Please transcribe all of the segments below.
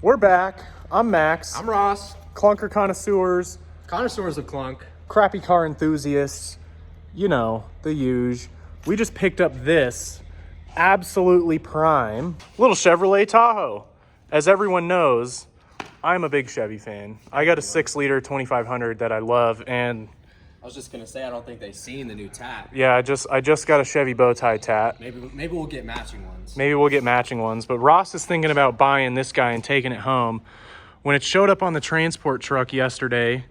We're back. I'm Max. I'm Ross. Clunker connoisseurs. Connoisseurs of clunk. Crappy car enthusiasts. You know, the huge. We just picked up this absolutely prime little Chevrolet Tahoe. As everyone knows, I'm a big Chevy fan. I got a 6-liter 2500 that I love, and I was just gonna say I don't think they've seen the new tat. yeah, I just got a Chevy bow tie tat. Maybe we'll get matching ones. Maybe we'll get matching ones, but Ross is thinking about buying this guy and taking it home. When it showed up on the transport truck yesterday,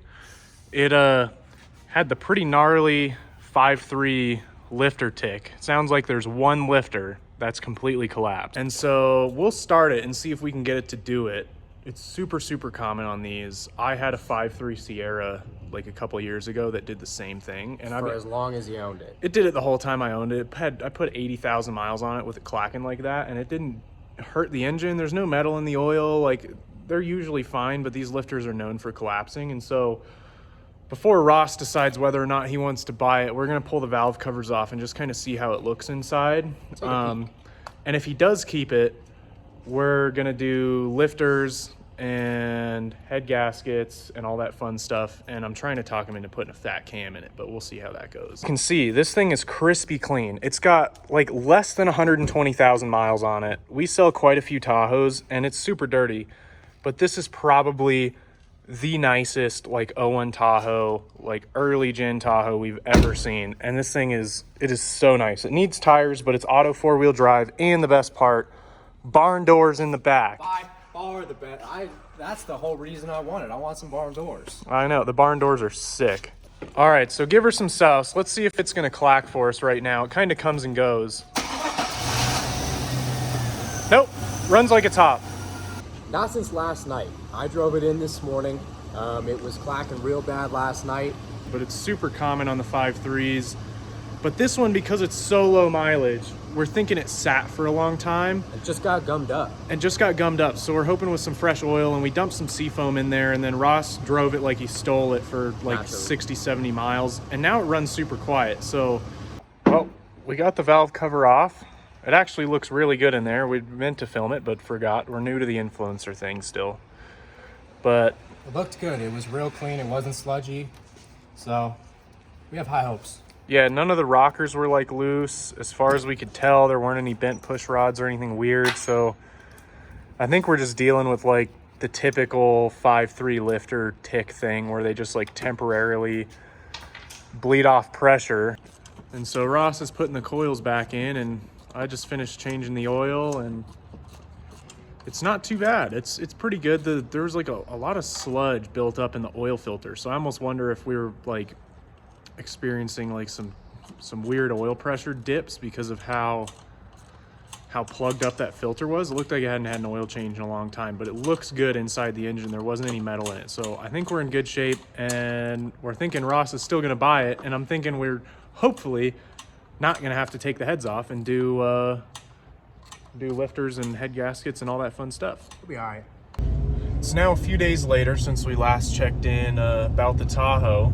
it had the pretty gnarly 5.3 lifter tick. It sounds like there's one lifter that's completely collapsed. And so we'll start it and see if we can get it to do it. It's super, super common on these. I had a 5.3 Sierra like a couple years ago that did the same thing. And for as long as you owned it. It did it the whole time I owned it. I put 80,000 miles on it with it clacking like that, and it didn't hurt the engine. There's no metal in the oil. Like, they're usually fine, but these lifters are known for collapsing. And so before Ross decides whether or not he wants to buy it, we're going to pull the valve covers off and just kind of see how it looks inside. And if he does keep it, we're going to do lifters and head gaskets and all that fun stuff. And I'm trying to talk him into putting a fat cam in it, but we'll see how that goes. You can see this thing is crispy clean. It's got like less than 120,000 miles on it. We sell quite a few Tahoes and it's super dirty, but this is probably the nicest like 01 Tahoe, like early gen Tahoe we've ever seen. And this thing is so nice. It needs tires, but it's auto 4-wheel drive, and the best part, barn doors in the back. By far the best. That's the whole reason I want it. I want some barn doors. I know, the barn doors are sick. All right, so give her some souse. Let's see if it's gonna clack for us right now. It kind of comes and goes. Nope, runs like it's hot. Not since last night. I drove it in this morning. It was clacking real bad last night. But it's super common on the 5.3s. But this one, because it's so low mileage, we're thinking it sat for a long time. It just got gummed up. So we're hoping with some fresh oil, and we dumped some seafoam in there, and then Ross drove it like he stole it for like 60, 70 miles. And now it runs super quiet. So, well, we got the valve cover off. It actually looks really good in there. We meant to film it, but forgot. We're new to the influencer thing still. But it looked good. It was real clean. It wasn't sludgy. So we have high hopes. Yeah, none of the rockers were like loose. As far as we could tell, there weren't any bent push rods or anything weird. So I think we're just dealing with like the typical 5.3 lifter tick thing where they just like temporarily bleed off pressure. And so Ross is putting the coils back in, and I just finished changing the oil, and it's not too bad. It's pretty good. There was like a lot of sludge built up in the oil filter. So I almost wonder if we were like experiencing like some weird oil pressure dips because of how plugged up that filter was. It looked like it hadn't had an oil change in a long time, but it looks good inside the engine. There wasn't any metal in it. So I think we're in good shape, and we're thinking Ross is still gonna buy it. And I'm thinking we're hopefully not gonna have to take the heads off and do lifters and head gaskets and all that fun stuff. It'll be all right. It's now a few days later since we last checked in about the Tahoe.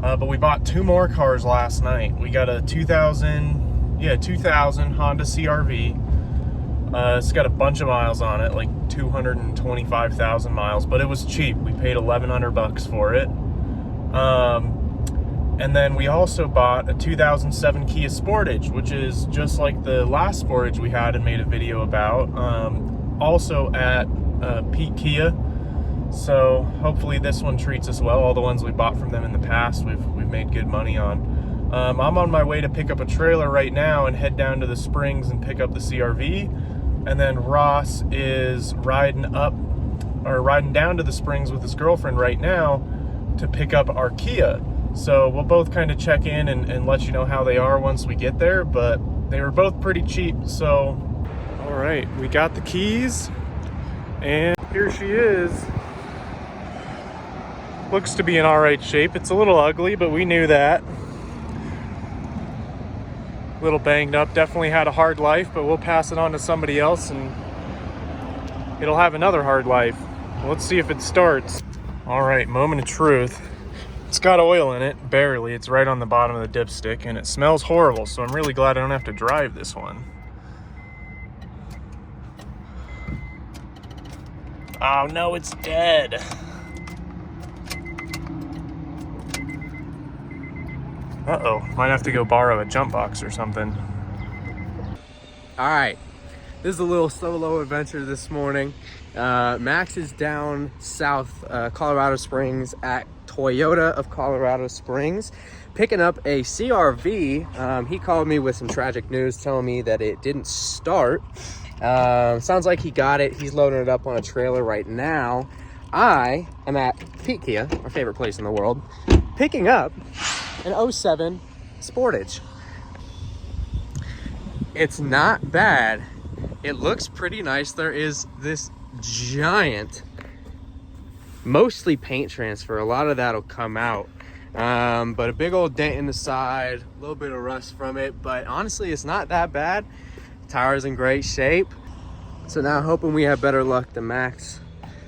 But we bought 2 more cars last night. We got a 2000 Honda CR-V. It's got a bunch of miles on it, like 225,000 miles, but it was cheap. We paid $1,100 for it. And then we also bought a 2007 Kia Sportage, which is just like the last Sportage we had and made a video about. Also at Pete Kia. So hopefully this one treats us well. All the ones we bought from them in the past, we've made good money on. I'm on my way to pick up a trailer right now and head down to the Springs and pick up the CR-V. And then Ross is riding down to the Springs with his girlfriend right now to pick up our Kia. So we'll both kind of check in and let you know how they are once we get there, but they were both pretty cheap. So, all right, we got the keys, and here she is. Looks to be in all right shape. It's a little ugly, but we knew that. A little banged up, definitely had a hard life, but we'll pass it on to somebody else and it'll have another hard life. Let's see if it starts. All right, moment of truth. It's got oil in it, barely. It's right on the bottom of the dipstick, and it smells horrible, so I'm really glad I don't have to drive this one. Oh no, it's dead. Uh-oh, might have to go borrow a jump box or something. All right, this is a little solo adventure this morning. Max is down south, Colorado Springs at Toyota of Colorado Springs, picking up a CRV. He called me with some tragic news, telling me that it didn't start. Sounds like he got it. He's loading it up on a trailer right now. I am at Pete Kia, our favorite place in the world, picking up an 07 Sportage. It's not bad. It looks pretty nice. There is this giant, mostly paint transfer. A lot of that'll come out. But a big old dent in the side, a little bit of rust from it, but honestly, it's not that bad. Tire's in great shape. So now, hoping we have better luck than Max,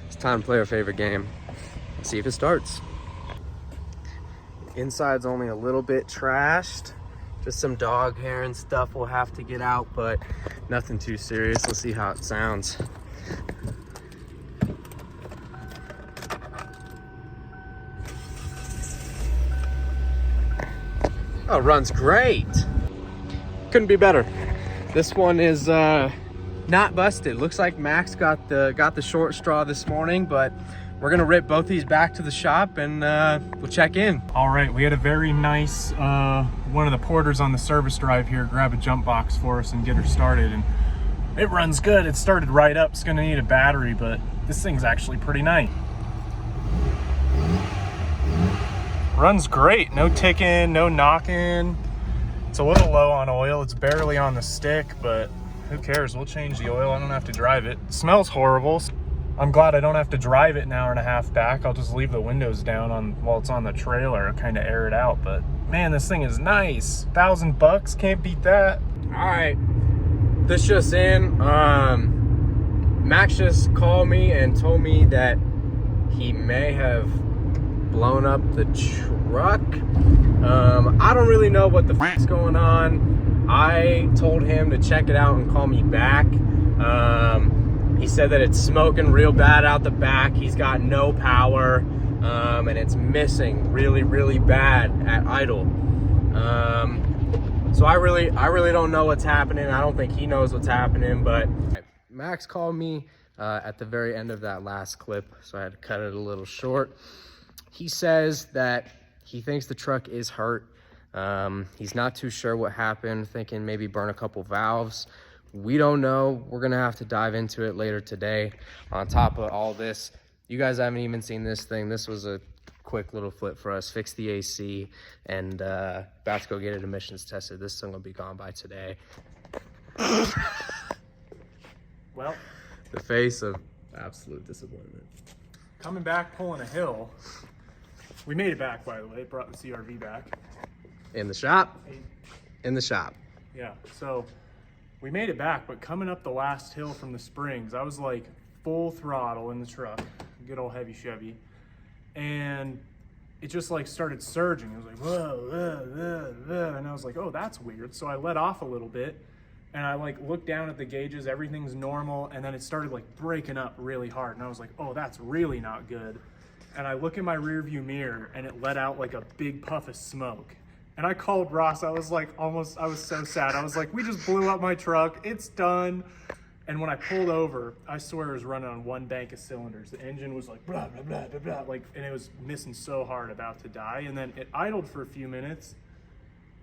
it's time to play our favorite game. Let's see if it starts. Inside's only a little bit trashed. Just some dog hair and stuff we'll have to get out, but nothing too serious. Let's see how it sounds. Oh, runs great. Couldn't be better. This one is not busted. Looks like Max got the short straw this morning, but we're gonna rip both these back to the shop and we'll check in. All right, we had a very nice, one of the porters on the service drive here grab a jump box for us and get her started, and it runs good. It started right up. It's gonna need a battery, but this thing's actually pretty nice. Runs great, no ticking, no knocking. It's a little low on oil. It's barely on the stick, but who cares? We'll change the oil. I don't have to drive it. It smells horrible. I'm glad I don't have to drive it an hour and a half back. I'll just leave the windows down while it's on the trailer, kind of air it out. But man, this thing is nice. $1,000, can't beat that. All right, this just in. Max just called me and told me that he may have blown up the truck. I don't really know what the f***'s going on. I told him to check it out and call me back. He said that it's smoking real bad out the back. He's got no power, and it's missing really, really bad at idle. So I really don't know what's happening. I don't think he knows what's happening, but Max called me at the very end of that last clip, so I had to cut it a little short. He says that he thinks the truck is hurt. He's not too sure what happened, thinking maybe burn a couple valves. We don't know. We're gonna have to dive into it later today. On top of all this, you guys haven't even seen this thing. This was a quick little flip for us. Fix the AC and about to go get it emissions tested. This thing will be gone by today. Well, the face of absolute disappointment. coming back, pulling a hill. We made it back, by the way. Brought the CRV back. In the shop? In the shop. Yeah, so we made it back, but coming up the last hill from the Springs, I was like full throttle in the truck, good old heavy Chevy, and it just like started surging. It was like, whoa, and I was like, oh, that's weird. So I let off a little bit, and I like looked down at the gauges, everything's normal, and then it started like breaking up really hard, and I was like, oh, that's really not good. And I look in my rear view mirror, and it let out like a big puff of smoke. And I called Ross. I was like, I was so sad. I was like, we just blew up my truck. It's done. And when I pulled over, I swear it was running on one bank of cylinders. The engine was like, blah, blah, blah, blah, blah, like, and it was missing so hard, about to die. And then it idled for a few minutes,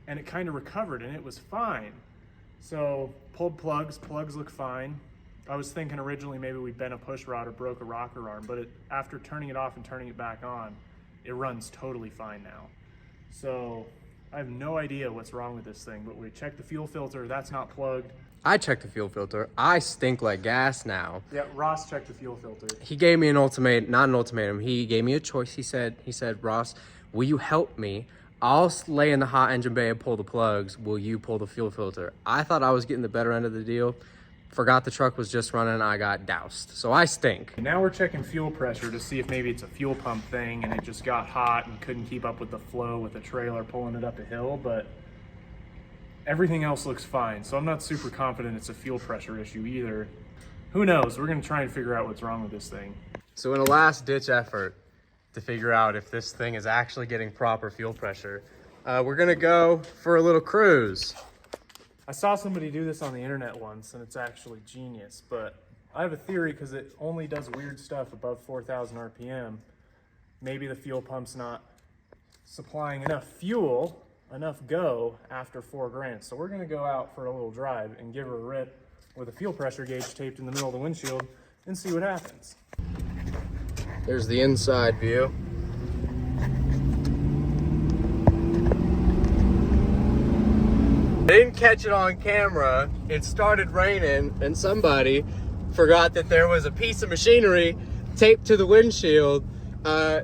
and it kind of recovered, and it was fine. So pulled plugs look fine. I was thinking originally maybe we bent a push rod or broke a rocker arm, but after turning it off and turning it back on, it runs totally fine now. So I have no idea what's wrong with this thing, but we checked the fuel filter. That's not plugged. I checked the fuel filter. I stink like gas now. Yeah, Ross checked the fuel filter. He gave me an ultimatum, not an ultimatum. He gave me a choice. He said, Ross, will you help me? I'll lay in the hot engine bay and pull the plugs. Will you pull the fuel filter? I thought I was getting the better end of the deal. Forgot the truck was just running. I got doused. So I stink. Now we're checking fuel pressure to see if maybe it's a fuel pump thing and it just got hot and couldn't keep up with the flow with the trailer pulling it up a hill, but everything else looks fine. So I'm not super confident it's a fuel pressure issue either. who knows? We're gonna try and figure out what's wrong with this thing. So in a last ditch effort to figure out if this thing is actually getting proper fuel pressure, we're gonna go for a little cruise. I saw somebody do this on the internet once, and it's actually genius, but I have a theory because it only does weird stuff above 4,000 RPM. Maybe the fuel pump's not supplying enough fuel, enough go after 4 grand. So we're gonna go out for a little drive and give her a rip with a fuel pressure gauge taped in the middle of the windshield and see what happens. There's the inside view. I didn't catch it on camera. It started raining and somebody forgot that there was a piece of machinery taped to the windshield.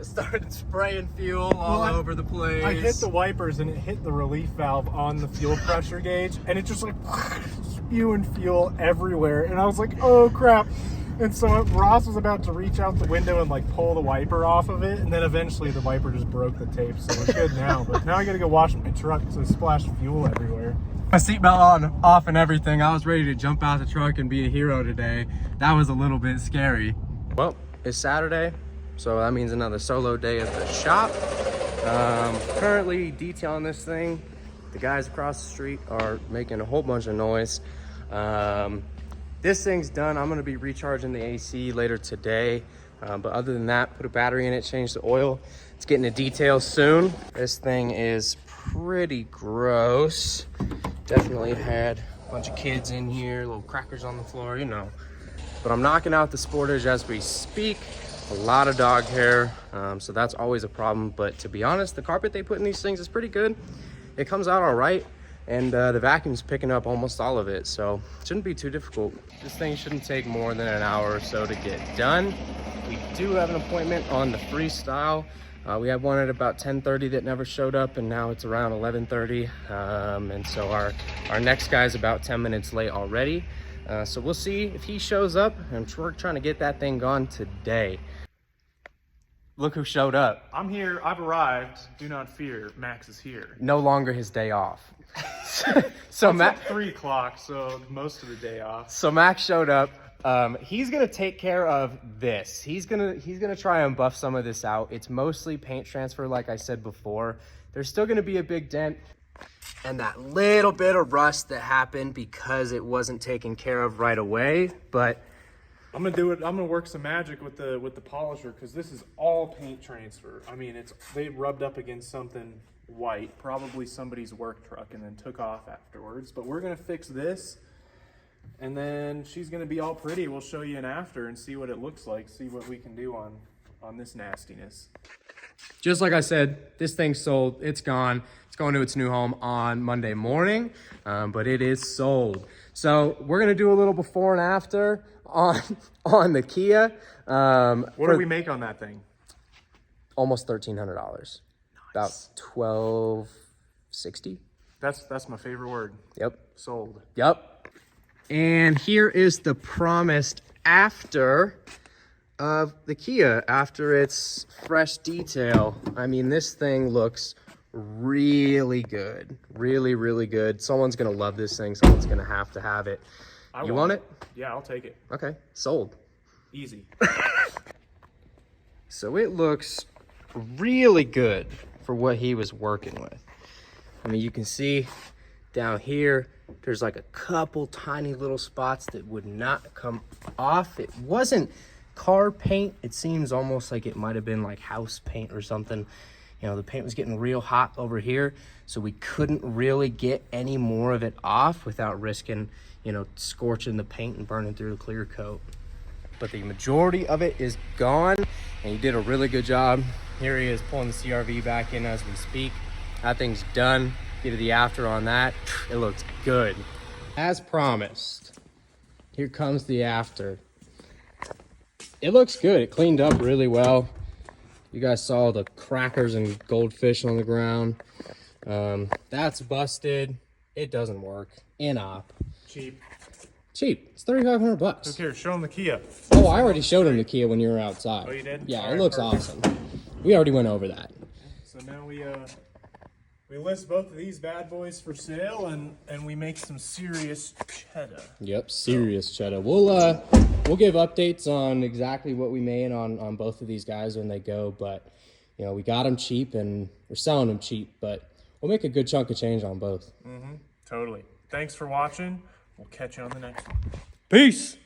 Started spraying fuel all over the place. I hit the wipers and it hit the relief valve on the fuel pressure gauge, and it just like spewing fuel everywhere. And I was like, oh crap. And so Ross was about to reach out the window and like pull the wiper off of it, and then eventually the wiper just broke the tape, so we're good now. But now I gotta go wash my truck because I splashed fuel everywhere. My seatbelt off and everything. I was ready to jump out the truck and be a hero today. That was a little bit scary. Well, it's Saturday, so that means another solo day at the shop. Currently detailing this thing. The guys across the street are making a whole bunch of noise. This thing's done. I'm gonna be recharging the AC later today. But other than that, put a battery in it, change the oil. It's getting a detail soon. This thing is pretty gross. Definitely had a bunch of kids in here, little crackers on the floor, you know. But I'm knocking out the sportage as we speak. A lot of dog hair, so that's always a problem. But to be honest, the carpet they put in these things is pretty good. It comes out all right. And the vacuum's picking up almost all of it, so it shouldn't be too difficult. This thing shouldn't take more than an hour or so to get done. We do have an appointment on the freestyle. We had one at about 10:30 that never showed up, and now it's around 11:30. And so our next guy's about 10 minutes late already. So we'll see if he shows up, and we're trying to get that thing gone today. Look who showed up. I'm here, I've arrived, do not fear, Max is here. No longer his day off. So Max, 3 o'clock, so most of the day off. So Max showed up. He's gonna take care of this. He's gonna try and buff some of this out. It's mostly paint transfer, like I said before. There's still gonna be a big dent and that little bit of rust that happened because it wasn't taken care of right away. But I'm gonna do it. I'm gonna work some magic with the polisher, because this is all paint transfer. I mean, they rubbed up against something white, probably somebody's work truck, and then took off afterwards. But we're gonna fix this, and then she's gonna be all pretty. We'll show you an after and see what it looks like, see what we can do on this nastiness. just like I said, this thing's sold. It's gone. It's going to its new home on Monday morning, but it is sold. So we're gonna do a little before and after on the Kia. What do we make on that thing? Almost $1,300. Nice. About $1,260. That's my favorite word. Yep. Sold. Yep. And here is the promised after of the Kia after its fresh detail. I mean, this thing looks really good. Really, really good. Someone's gonna love this thing. Someone's gonna have to have it. You want it? Yeah, I'll take it. Okay, sold. Easy. So it looks really good for what he was working with. I mean, you can see down here, there's like a couple tiny little spots that would not come off. It wasn't car paint. It seems almost like it might have been like house paint or something. You know, the paint was getting real hot over here, so we couldn't really get any more of it off without risking, you know, scorching the paint and burning through the clear coat. But the majority of it is gone, and he did a really good job. Here he is pulling the CRV back in as we speak. That thing's done. Get to the after on that. It looks good. As promised, here comes the after. It looks good. It cleaned up really well. You guys saw the crackers and goldfish on the ground. That's busted. It doesn't work. In-op. Cheap. Cheap. It's $3,500. Who cares? Show him the Kia. Oh, I already showed him the Kia when you were outside. Oh, you did? Yeah, All it right, looks perfect. awesome. We already went over that. So now we We list both of these bad boys for sale, and we make some serious cheddar. Yep, serious cheddar. We'll give updates on exactly what we made on both of these guys when they go, but you know, we got them cheap and we're selling them cheap, but we'll make a good chunk of change on both. Totally. Thanks for watching. We'll catch you on the next one. Peace.